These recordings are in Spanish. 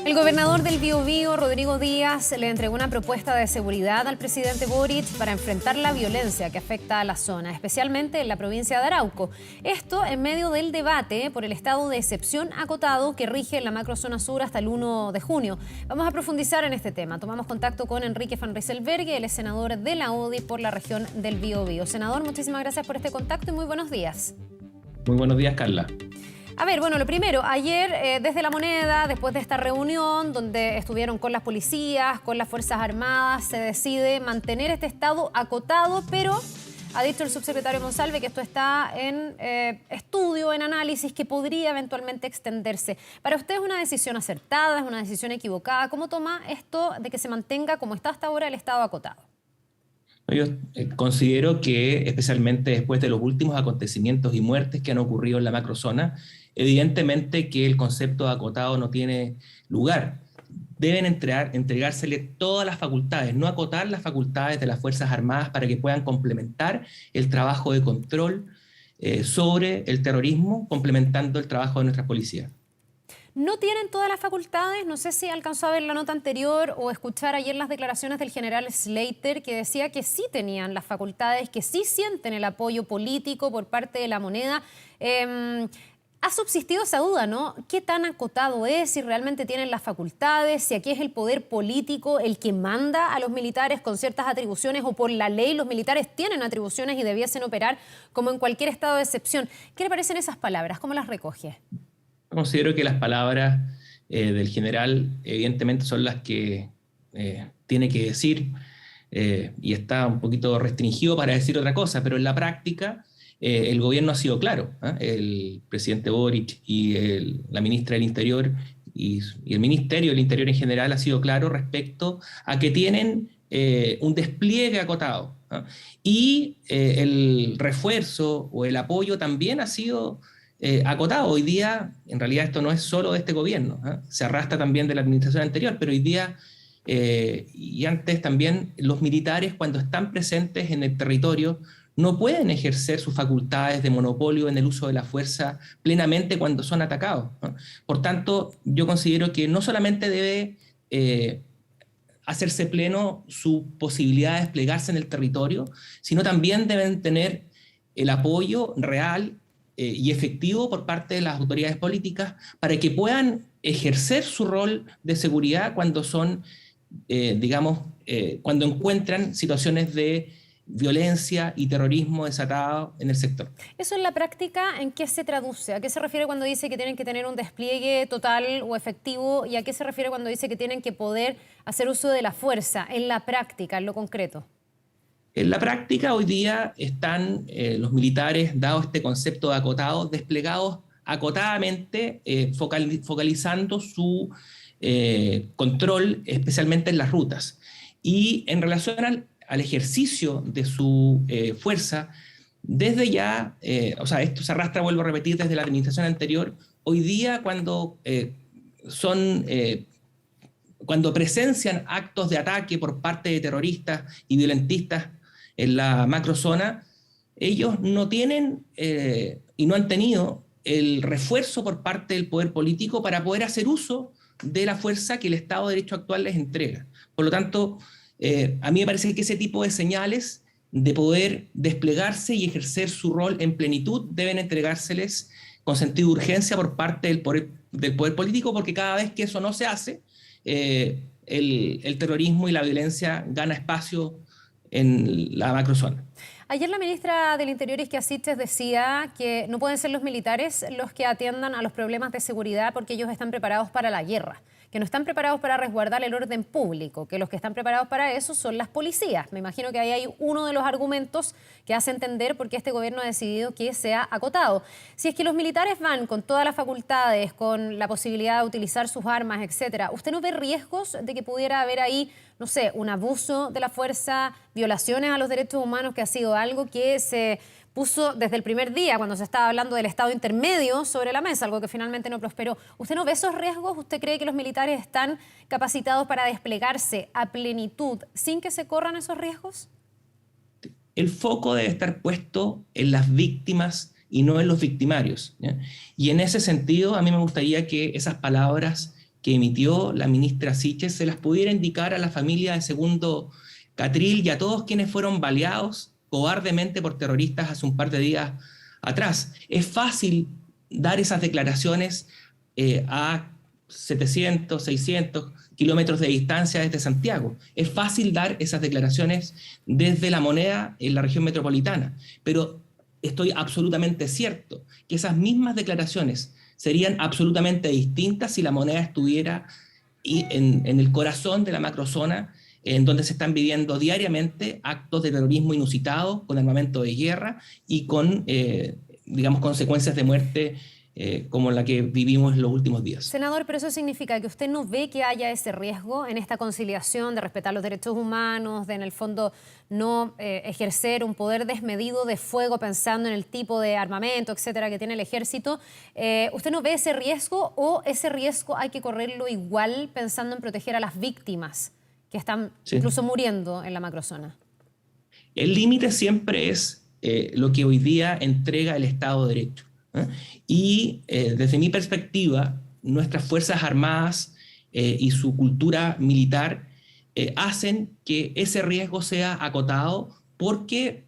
El gobernador del Biobío, Rodrigo Díaz, le entregó una propuesta de seguridad al presidente Boric para enfrentar la violencia que afecta a la zona, especialmente en la provincia de Arauco. Esto en medio del debate por el estado de excepción acotado que rige en la macrozona sur hasta el 1 de junio. Vamos a profundizar en este tema. Tomamos contacto con Enrique Van Rysselberghe, él es senador de la UDI por la región del Biobío. Senador, muchísimas gracias por este contacto y muy buenos días. Muy buenos días, Carla. A ver, bueno, lo primero, ayer desde La Moneda, después de esta reunión donde estuvieron con las policías, con las Fuerzas Armadas, se decide mantener este estado acotado, pero ha dicho el subsecretario Monsalve que esto está en estudio, en análisis, que podría eventualmente extenderse. ¿Para usted es una decisión acertada, es una decisión equivocada? ¿Cómo toma esto de que se mantenga como está hasta ahora el estado acotado? Yo considero que, especialmente después de los últimos acontecimientos y muertes que han ocurrido en la macrozona, evidentemente que el concepto de acotado no tiene lugar. Deben entregársele todas las facultades, no acotar las facultades de las Fuerzas Armadas para que puedan complementar el trabajo de control sobre el terrorismo, complementando el trabajo de nuestras policías. No tienen todas las facultades, no sé si alcanzó a ver la nota anterior o escuchar ayer las declaraciones del general Slater, que decía que sí tenían las facultades, que sí sienten el apoyo político por parte de La Moneda. Ha subsistido esa duda, ¿no? ¿Qué tan acotado es? Si realmente tienen las facultades, si aquí es el poder político el que manda a los militares con ciertas atribuciones o por la ley los militares tienen atribuciones y debiesen operar como en cualquier estado de excepción. ¿Qué le parecen esas palabras? ¿Cómo las recoge? Considero que las palabras del general evidentemente son las que tiene que decir y está un poquito restringido para decir otra cosa, pero en la práctica el gobierno ha sido claro. El presidente Boric y la ministra del Interior y el Ministerio del Interior en general ha sido claro respecto a que tienen un despliegue acotado. Y el refuerzo o el apoyo también ha sido acotado. Hoy día, en realidad esto no es solo de este gobierno, se arrastra también de la administración anterior, pero hoy día y antes también los militares cuando están presentes en el territorio no pueden ejercer sus facultades de monopolio en el uso de la fuerza plenamente cuando son atacados, ¿no? Por tanto, yo considero que no solamente debe hacerse pleno su posibilidad de desplegarse en el territorio, sino también deben tener el apoyo real y efectivo por parte de las autoridades políticas para que puedan ejercer su rol de seguridad cuando son, cuando encuentran situaciones de violencia y terrorismo desatado en el sector. Eso en la práctica, ¿en qué se traduce? ¿A qué se refiere cuando dice que tienen que tener un despliegue total o efectivo? ¿Y a qué se refiere cuando dice que tienen que poder hacer uso de la fuerza en la práctica, en lo concreto? En la práctica, hoy día están los militares, dado este concepto de acotado, desplegados acotadamente, focalizando su control, especialmente en las rutas. Y en relación al ejercicio de su fuerza, desde ya, esto se arrastra, vuelvo a repetir, desde la administración anterior, hoy día cuando presencian actos de ataque por parte de terroristas y violentistas en la macrozona, ellos no tienen y no han tenido el refuerzo por parte del poder político para poder hacer uso de la fuerza que el Estado de Derecho actual les entrega. Por lo tanto, a mí me parece que ese tipo de señales de poder desplegarse y ejercer su rol en plenitud deben entregárseles con sentido de urgencia por parte del poder político, porque cada vez que eso no se hace, el terrorismo y la violencia gana espacio en la macrozona. Ayer la ministra del Interior, Isquia Siches, decía que no pueden ser los militares los que atiendan a los problemas de seguridad porque ellos están preparados para la guerra, que no están preparados para resguardar el orden público, que los que están preparados para eso son las policías. Me imagino que ahí hay uno de los argumentos que hace entender por qué este gobierno ha decidido que sea acotado. Si es que los militares van con todas las facultades, con la posibilidad de utilizar sus armas, etcétera, ¿usted no ve riesgos de que pudiera haber ahí, no sé, un abuso de la fuerza, violaciones a los derechos humanos, que ha sido algo que se puso desde el primer día cuando se estaba hablando del estado intermedio sobre la mesa, algo que finalmente no prosperó? ¿Usted no ve esos riesgos? ¿Usted cree que los militares están capacitados para desplegarse a plenitud sin que se corran esos riesgos? El foco debe estar puesto en las víctimas y no en los victimarios, ¿ya? Y en ese sentido, a mí me gustaría que esas palabras que emitió la ministra Siches se las pudiera indicar a la familia de Segundo Catril y a todos quienes fueron baleados cobardemente por terroristas hace un par de días atrás. Es fácil dar esas declaraciones a 700, 600 kilómetros de distancia desde Santiago. Es fácil dar esas declaraciones desde La Moneda en la región metropolitana, pero estoy absolutamente cierto que esas mismas declaraciones serían absolutamente distintas si La Moneda estuviera en el corazón de la macrozona, en donde se están viviendo diariamente actos de terrorismo inusitados, con armamento de guerra y con, digamos, consecuencias de muerte como la que vivimos en los últimos días. Senador, pero eso significa que usted no ve que haya ese riesgo en esta conciliación de respetar los derechos humanos, de en el fondo no ejercer un poder desmedido de fuego pensando en el tipo de armamento, etcétera, que tiene el ejército. ¿Usted no ve ese riesgo o ese riesgo hay que correrlo igual pensando en proteger a las víctimas que están incluso muriendo en la macrozona? El límite siempre es lo que hoy día entrega el Estado de Derecho. Y desde mi perspectiva, nuestras Fuerzas Armadas y su cultura militar hacen que ese riesgo sea acotado porque,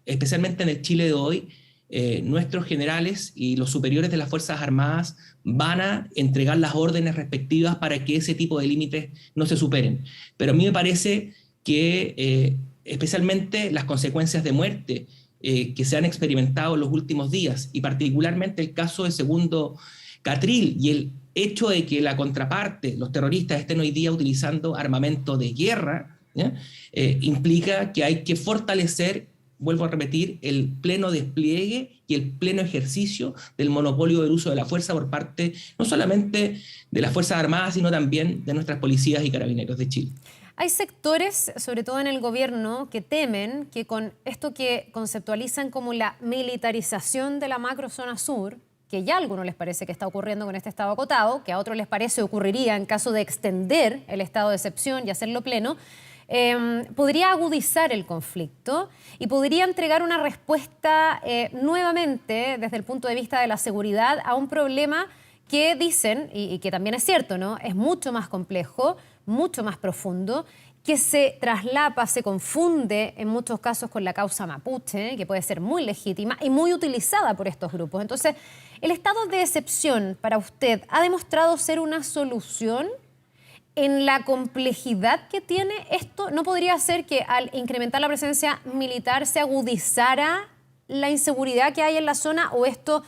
especialmente en el Chile de hoy, nuestros generales y los superiores de las Fuerzas Armadas van a entregar las órdenes respectivas para que ese tipo de límites no se superen. Pero a mí me parece que especialmente las consecuencias de muerte que se han experimentado en los últimos días, y particularmente el caso de Segundo Catril y el hecho de que la contraparte, los terroristas, estén hoy día utilizando armamento de guerra, implica que hay que fortalecer, vuelvo a repetir, el pleno despliegue y el pleno ejercicio del monopolio del uso de la fuerza por parte no solamente de las Fuerzas Armadas, sino también de nuestras policías y carabineros de Chile. Hay sectores, sobre todo en el gobierno, que temen que con esto que conceptualizan como la militarización de la macrozona sur, que ya a algunos les parece que está ocurriendo con este estado acotado, que a otros les parece ocurriría en caso de extender el estado de excepción y hacerlo pleno, podría agudizar el conflicto y podría entregar una respuesta nuevamente desde el punto de vista de la seguridad a un problema que dicen, y que también es cierto, ¿no? Es mucho más complejo, mucho más profundo, que se traslapa, se confunde en muchos casos con la causa mapuche, que puede ser muy legítima y muy utilizada por estos grupos. Entonces, ¿el estado de excepción para usted ha demostrado ser una solución en la complejidad que tiene esto? ¿No podría ser que al incrementar la presencia militar se agudizara la inseguridad que hay en la zona o esto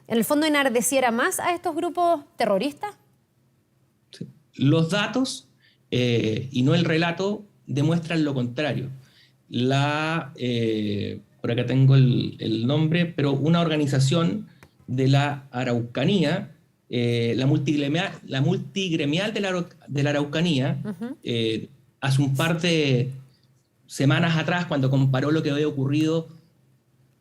en el fondo enardeciera más a estos grupos terroristas? Sí. Los datos y no el relato demuestran lo contrario. Por acá tengo el nombre, pero una organización de la Araucanía, la multigremial de la Araucanía, hace un par de semanas atrás, cuando comparó lo que había ocurrido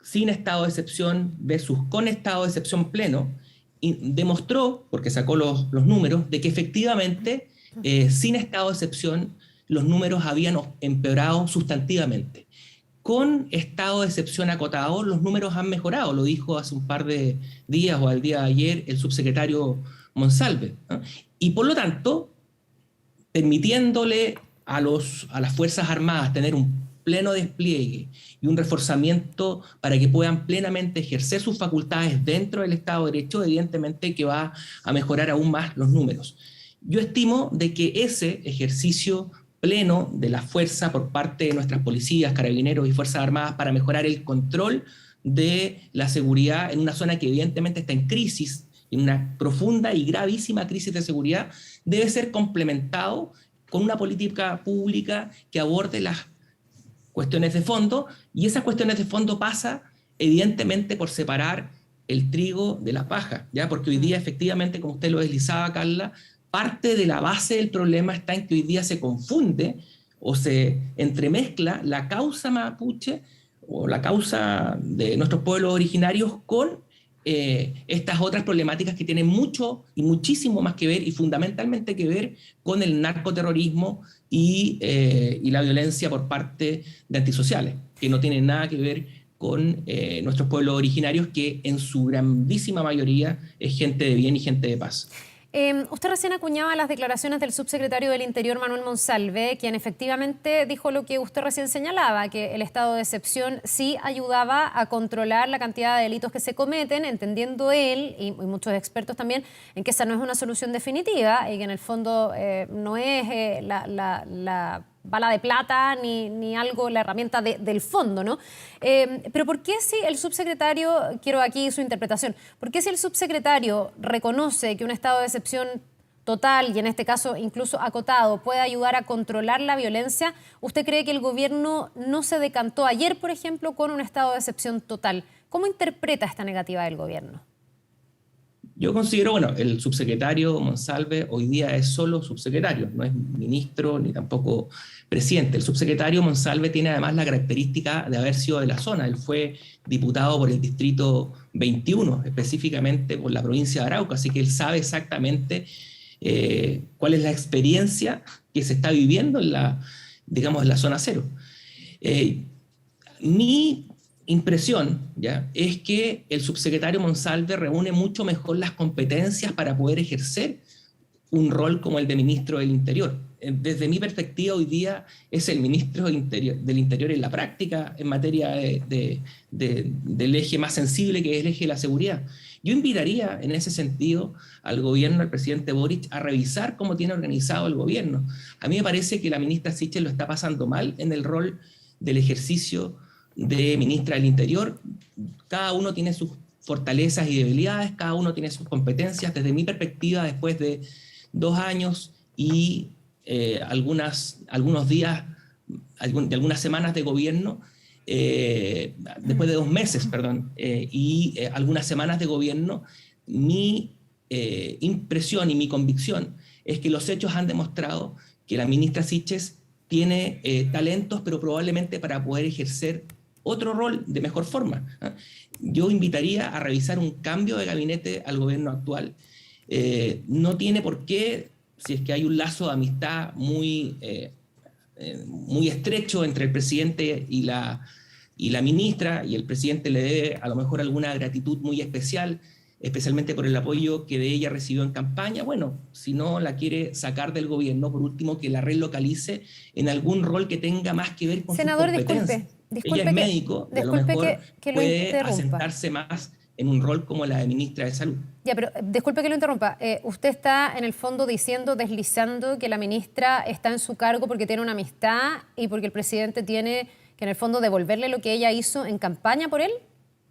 sin estado de excepción versus con estado de excepción pleno, y demostró, porque sacó los números, de que efectivamente sin estado de excepción los números habían empeorado sustantivamente. Con estado de excepción acotado los números han mejorado, lo dijo hace un par de días o al día de ayer el subsecretario Monsalve, ¿no? Y por lo tanto, permitiéndole a las Fuerzas Armadas tener un pleno despliegue y un reforzamiento para que puedan plenamente ejercer sus facultades dentro del Estado de Derecho, evidentemente que va a mejorar aún más los números. Yo estimo de que ese ejercicio pleno de la fuerza por parte de nuestras policías, carabineros y Fuerzas Armadas para mejorar el control de la seguridad en una zona que evidentemente está en crisis, en una profunda y gravísima crisis de seguridad, debe ser complementado con una política pública que aborde las cuestiones de fondo, y esas cuestiones de fondo pasa evidentemente por separar el trigo de la paja, ¿ya? Porque hoy día efectivamente, como usted lo deslizaba, Carla, parte de la base del problema está en que hoy día se confunde o se entremezcla la causa mapuche o la causa de nuestros pueblos originarios con estas otras problemáticas que tienen mucho y muchísimo más que ver y fundamentalmente que ver con el narcoterrorismo y la violencia por parte de antisociales, que no tienen nada que ver con nuestros pueblos originarios, que en su grandísima mayoría es gente de bien y gente de paz. Usted recién acuñaba las declaraciones del subsecretario del Interior, Manuel Monsalve, quien efectivamente dijo lo que usted recién señalaba, que el estado de excepción sí ayudaba a controlar la cantidad de delitos que se cometen, entendiendo él, y muchos expertos también, en que esa no es una solución definitiva y que en el fondo no es la bala de plata ni algo, la herramienta del fondo, ¿no? Pero ¿por qué si el subsecretario, quiero aquí su interpretación, por qué si el subsecretario reconoce que un estado de excepción total y en este caso incluso acotado puede ayudar a controlar la violencia, usted cree que el gobierno no se decantó ayer, por ejemplo, con un estado de excepción total? ¿Cómo interpreta esta negativa del gobierno? Yo considero, bueno, el subsecretario Monsalve hoy día es solo subsecretario, no es ministro ni tampoco presidente. El subsecretario Monsalve tiene además la característica de haber sido de la zona. Él fue diputado por el distrito 21, específicamente por la provincia de Arauco, así que él sabe exactamente cuál es la experiencia que se está viviendo en digamos, en la zona cero. Mi impresión, ¿ya?, es que el subsecretario Monsalve reúne mucho mejor las competencias para poder ejercer un rol como el de ministro del Interior. Desde mi perspectiva, hoy día es el ministro del Interior en la práctica en materia del eje más sensible, que es el eje de la seguridad. Yo invitaría en ese sentido al gobierno, al presidente Boric, a revisar cómo tiene organizado el gobierno. A mí me parece que la ministra Sichel lo está pasando mal en el rol del ejercicio de ministra del Interior. Cada uno tiene sus fortalezas y debilidades, cada uno tiene sus competencias. Desde mi perspectiva, después de 2 años y algunos días, de algunas semanas de gobierno, después de 2 meses, perdón, y algunas semanas de gobierno, mi impresión y mi convicción es que los hechos han demostrado que la ministra Sichel tiene talentos, pero probablemente para poder ejercer otro rol de mejor forma. Yo invitaría a revisar un cambio de gabinete al gobierno actual. No tiene por qué, si es que hay un lazo de amistad muy estrecho entre el presidente y la ministra, y el presidente le debe a lo mejor alguna gratitud muy especial, especialmente por el apoyo que de ella recibió en campaña. Bueno, si no la quiere sacar del gobierno, por último, que la relocalice en algún rol que tenga más que ver con Senador, sus competencias. Ella es médico, y a lo mejor que lo puede interrumpa. asentarse más en un rol como la de ministra de Salud. Ya, pero disculpe que lo interrumpa. Usted está en el fondo deslizando que la ministra está en su cargo porque tiene una amistad y porque el presidente tiene que en el fondo devolverle lo que ella hizo en campaña por él.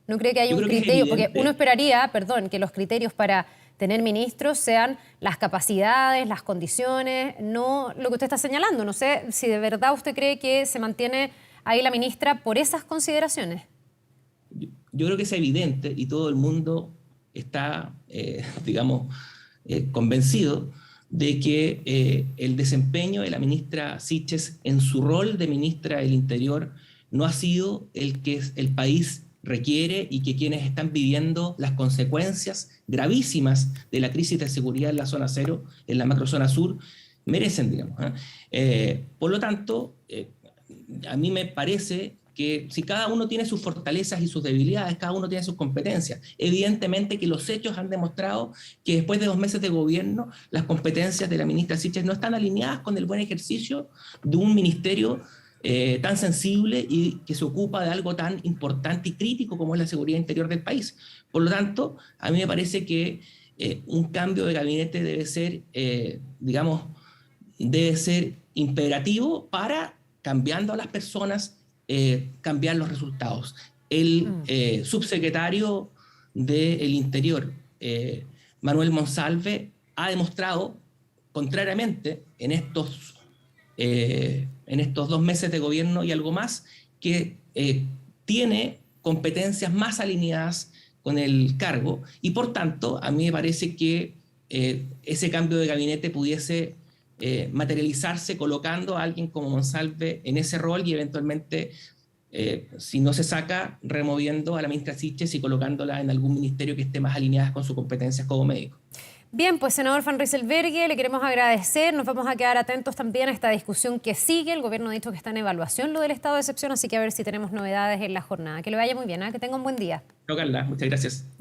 ¿No cree que hay un criterio? Porque uno esperaría, perdón, que los criterios para tener ministros sean las capacidades, las condiciones, no lo que usted está señalando. No sé si de verdad usted cree que se mantiene ahí la ministra por esas consideraciones. Yo creo que es evidente y todo el mundo está, digamos, convencido de que el desempeño de la ministra Sichel en su rol de ministra del Interior no ha sido el que el país requiere y que quienes están viviendo las consecuencias gravísimas de la crisis de seguridad en la zona cero, en la macrozona sur, merecen, digamos. Por lo tanto, a mí me parece que si cada uno tiene sus fortalezas y sus debilidades, cada uno tiene sus competencias. Evidentemente que los hechos han demostrado que después de 2 meses de gobierno, las competencias de la ministra Sichel no están alineadas con el buen ejercicio de un ministerio tan sensible y que se ocupa de algo tan importante y crítico como es la seguridad interior del país. Por lo tanto, a mí me parece que un cambio de gabinete debe ser, digamos, debe ser imperativo para, cambiando a las personas, cambiar los resultados. El subsecretario del Interior, Manuel Monsalve, ha demostrado, contrariamente, en estos 2 meses de gobierno y algo más, que tiene competencias más alineadas con el cargo, y por tanto, a mí me parece que ese cambio de gabinete pudiese materializarse colocando a alguien como Monsalve en ese rol y eventualmente, si no se saca, removiendo a la ministra Sichel y colocándola en algún ministerio que esté más alineada con sus competencias como médico. Bien, pues senador Van Rysselberghe, le queremos agradecer. Nos vamos a quedar atentos también a esta discusión que sigue. El gobierno ha dicho que está en evaluación lo del estado de excepción, así que a ver si tenemos novedades en la jornada. Que le vaya muy bien, ¿eh? Que tenga un buen día. No, Carla, muchas gracias.